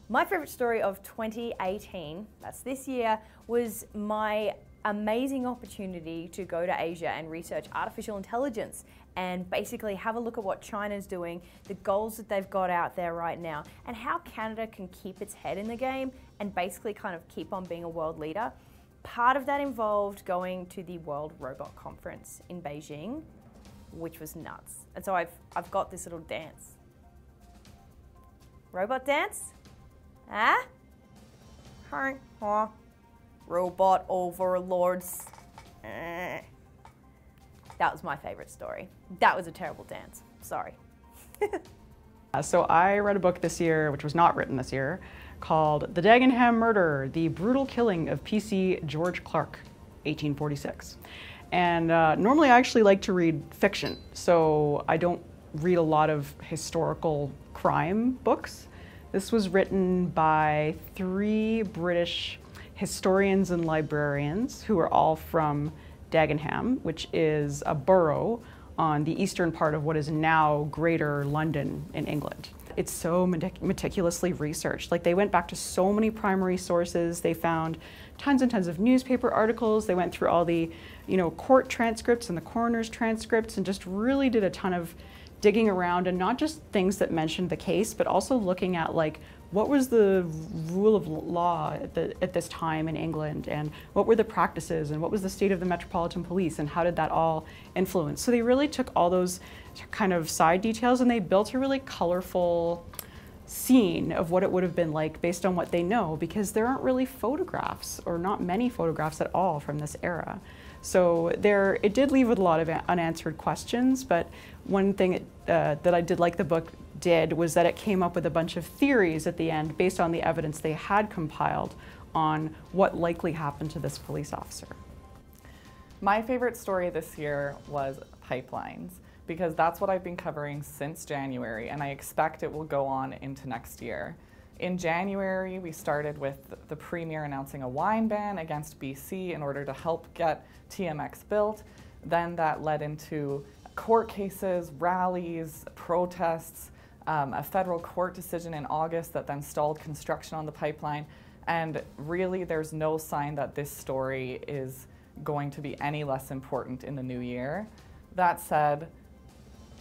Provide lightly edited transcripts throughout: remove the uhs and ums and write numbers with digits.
My favourite story of 2018, that's this year, was my amazing opportunity to go to Asia and research artificial intelligence and basically have a look at what China's doing, the goals that they've got out there right now, and how Canada can keep its head in the game and basically kind of keep on being a world leader. Part of that involved going to the World Robot Conference in Beijing, which was nuts. And so I've got this little dance. Robot dance? Huh? Robot overlords. That was my favorite story. That was a terrible dance. Sorry. So I read a book this year, which was not written this year, called The Dagenham Murder, The Brutal Killing of PC George Clark, 1846. And normally I actually like to read fiction, so I don't read a lot of historical crime books. This was written by 3 British historians and librarians who are all from Dagenham, which is a borough on the eastern part of what is now Greater London in England. It's so meticulously researched. Like, they went back to so many primary sources. They found tons and tons of newspaper articles. They went through all the, court transcripts and the coroner's transcripts and just really did a ton of digging around, and not just things that mentioned the case, but also looking at what was the rule of law at this time in England, and what were the practices, and what was the state of the Metropolitan Police, and how did that all influence. So they really took all those kind of side details and they built a really colorful scene of what it would have been like based on what they know, because there aren't really photographs, or not many photographs at all, from this era. So it did leave with a lot of unanswered questions, but one thing that I did like the book did was that it came up with a bunch of theories at the end based on the evidence they had compiled on what likely happened to this police officer. My favorite story this year was pipelines, because that's what I've been covering since January, and I expect it will go on into next year. In January, we started with the Premier announcing a wine ban against BC in order to help get TMX built. Then that led into court cases, rallies, protests, a federal court decision in August that then stalled construction on the pipeline. And really, there's no sign that this story is going to be any less important in the new year. That said,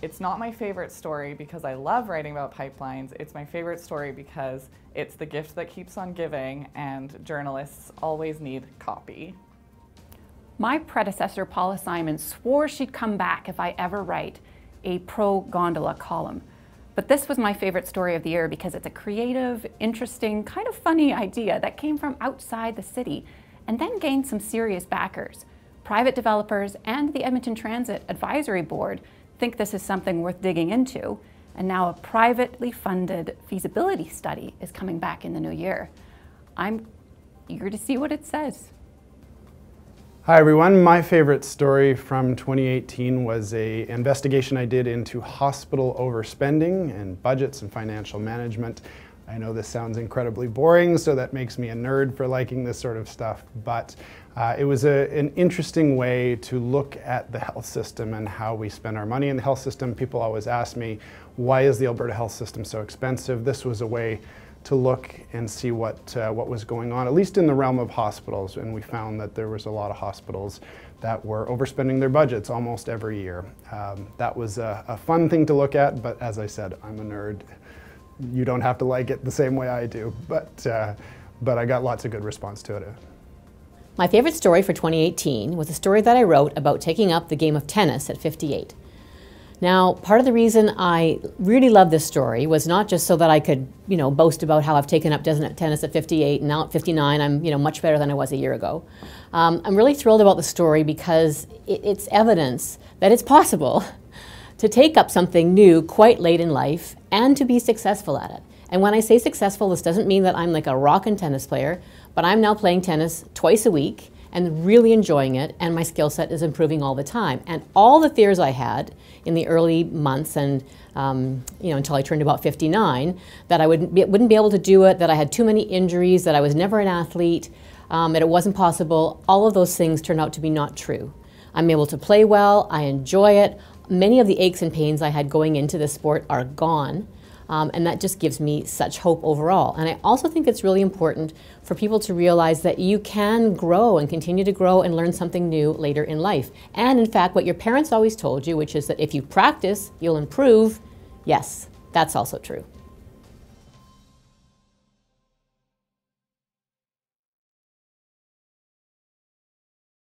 it's not my favorite story because I love writing about pipelines. It's my favorite story because it's the gift that keeps on giving, and journalists always need copy. My predecessor, Paula Simon, swore she'd come back if I ever write a pro-gondola column. But this was my favorite story of the year because it's a creative, interesting, kind of funny idea that came from outside the city and then gained some serious backers. Private developers and the Edmonton Transit Advisory Board think this is something worth digging into, and now a privately funded feasibility study is coming back in the new year. I'm eager to see what it says. Hi everyone, my favorite story from 2018 was an investigation I did into hospital overspending and budgets and financial management. I know this sounds incredibly boring, so that makes me a nerd for liking this sort of stuff, but it was an interesting way to look at the health system and how we spend our money in the health system. People always ask me, why is the Alberta health system so expensive? This was a way to look and see what was going on, at least in the realm of hospitals, and we found that there was a lot of hospitals that were overspending their budgets almost every year. That was a fun thing to look at, but as I said, I'm a nerd. You don't have to like it the same way I do, but I got lots of good response to it. My favorite story for 2018 was a story that I wrote about taking up the game of tennis at 58. Now, part of the reason I really love this story was not just so that I could, boast about how I've taken up tennis at 58, and now at 59 I'm, much better than I was a year ago. I'm really thrilled about the story because it's evidence that it's possible to take up something new quite late in life and to be successful at it. And when I say successful, this doesn't mean that I'm like a rockin' tennis player, but I'm now playing tennis twice a week and really enjoying it, and my skill set is improving all the time. And all the fears I had in the early months and until I turned about 59, that I wouldn't be able to do it, that I had too many injuries, that I was never an athlete, that it wasn't possible, all of those things turned out to be not true. I'm able to play well, I enjoy it. Many of the aches and pains I had going into this sport are gone. And that just gives me such hope overall. And I also think it's really important for people to realize that you can grow and continue to grow and learn something new later in life. And in fact, what your parents always told you, which is that if you practice, you'll improve, yes, that's also true.